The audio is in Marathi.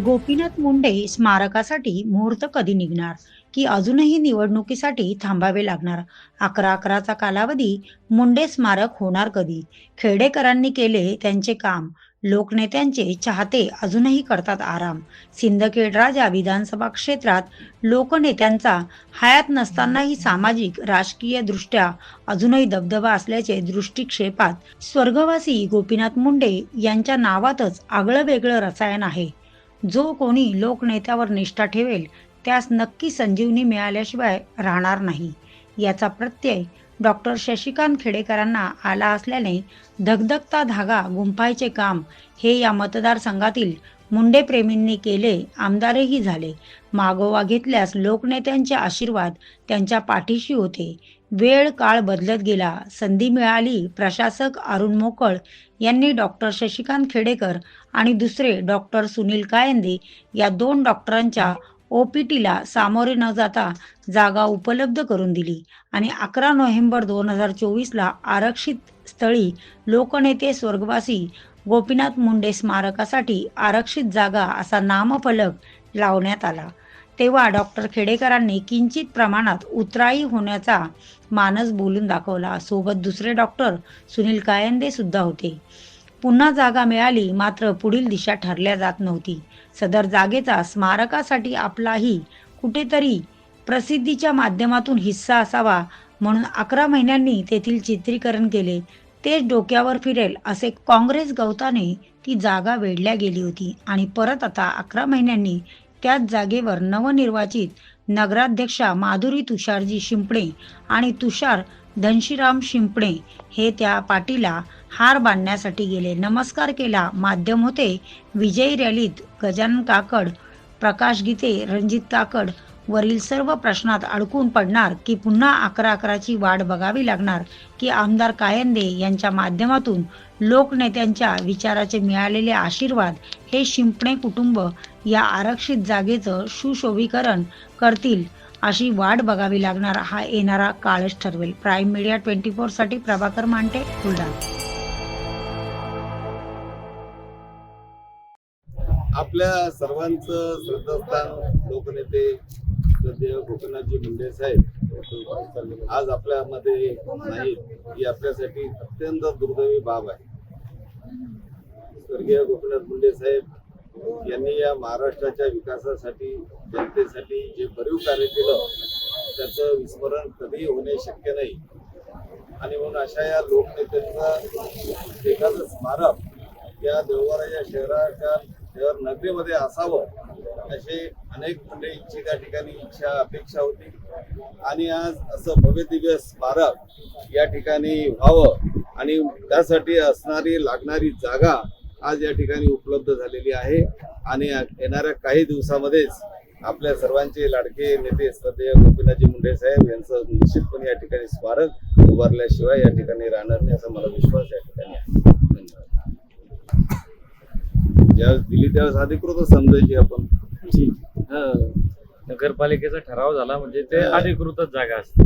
गोपीनाथ मुंडे स्मारकासाठी मुहूर्त कधी निघणार की अजूनही निवडणुकीसाठी थांबावे लागणार? 11-11चा कालावधी. मुंडे स्मारक होणार कधी? खेडेकरांनी केले त्यांचे काम. लोकनेत्यांचे चाहते अजूनही करतात आराम. सिंदखेड राजा विधानसभा क्षेत्रात लोकनेत्यांचा हयात नसतानाही सामाजिक राजकीय दृष्ट्या अजूनही दबदबा असल्याचे दृष्टिक्षेपात स्वर्गवासी गोपीनाथ मुंडे यांच्या नावातच आगळं वेगळं रसायन आहे. जो कोणी लोकनेत्यावर निष्ठा ठेवेल त्यास नक्की संजीवनी मिळाल्याशिवाय राहणार नाही, याचा प्रत्यय डॉक्टर शशिकांत खेडेकरांना आला असल्याने धगधगता धागा गुंफायचे काम हे या मतदारसंघातील मुंडे प्रेमींनी केले. आमदारही झाले. मागोवा घेतल्यास लोकनेत्यांचे आशीर्वाद त्यांच्या पाठीशी होते. वेळ काळ बदलत गेला. संधी मिळाली. प्रशासक अरुण मोकळ यांनी डॉक्टर शशिकांत खेडेकर आणि दुसरे डॉक्टर सुनील कायंदे या दोन डॉक्टरांच्या ओपीटीला सामोरे न जाता जागा उपलब्ध करून दिली आणि 11 नोव्हेंबर 2024ला आरक्षित स्थळी लोकनेते स्वर्गवासी गोपीनाथ मुंडे स्मारकासाठी आरक्षित जागा असा नामफलक लावण्यात आला. तेव्हा डॉक्टर खेडेकरांनी किंचित प्रमाणात उतराई होण्याचा मानस बोलून दाखवला. सोबत दुसरे डॉक्टर सुनील कायंदे सुद्धा होते. पुन्हा जागा मिळाली, मात्र पुढील दिशा ठरल्या जात नव्हती. सदर जागेचा स्मारकासाठी आपलाही कुठेतरी प्रसिद्धीच्या माध्यमातून हिस्सा असावा म्हणून 11 महिन्यांनी तेथील चित्रीकरण केले. तेच डोक्यावर फिरेल असे काँग्रेस गवताने ती जागा वेढल्या गेली होती आणि परत आता 11 महिन्यांनी त्याच जागेवर नवनिर्वाचित नगराध्यक्षा माधुरी तुषारजी शिंपणे आणि तुषार धनशीराम शिंपणे हे त्या पाटीला हार बांधण्यासाठी गेले. नमस्कार केला. माध्यम होते. विजयी रॅलीत गजानन काकड, प्रकाश गीते, रणजित काकड वरील सर्व प्रश्नात अडकून पडणार की पुन्हा 11-11ची वाट बघावी लागणार की आमदार कायंदे यांच्या माध्यमातून लोकनेत्यांच्या विचाराचे मिळालेले आशीर्वाद हे शिंपणे कुटुंब या आरक्षित जागेचं सुशोभीकरण करतील अशी वाट बघावी लागणार. हा येणारा काळच ठरवेल. प्राईम मीडिया 24 साठी प्रभाकर मांटे, बुलढाणा. आपल्या सर्वांचं श्रद्धास्थान लोकनेते श्रद्धेय गोपीनाथजी मुंडे साहेब आज आपल्यामध्ये नाहीत, ही आपल्यासाठी अत्यंत दुर्दैवी बाब आहे. स्वर्गीय गोपीनाथ मुंडे साहेब यांनी या महाराष्ट्राच्या विकासासाठी, जनतेसाठी जे भरीव कार्य केलं त्याचं विस्मरण कधीही होणे शक्य नाही. आणि म्हणून अशा या लोकनेत्यांचं एखादं स्मारक या देवघराच्या शहर नगरीमध्ये असावं असे अनेक मंडळींची त्या ठिकाणी इच्छा, अपेक्षा होती. आणि आज असं भव्य दिव्य स्मारक या ठिकाणी व्हावं आणि त्यासाठी असणारी लागणारी जागा आज या ठिकाणी उपलब्ध झालेली आहे. आणि येणाऱ्या काही दिवसामध्येच आपल्या सर्वांचे लाडके नेते श्रद्धेय गोपीनाथजी मुंडे साहेब यांचं निश्चितपणे या ठिकाणी स्मारक उभारल्याशिवाय या ठिकाणी राहणार नाही असा मला विश्वास या ठिकाणी आहे. ज्यावेळेस दिली त्यावेळेस अधिकृत समजायची आपण. नगरपालिकेचा ठराव झाला म्हणजे ते अधिकृतच जागा असते.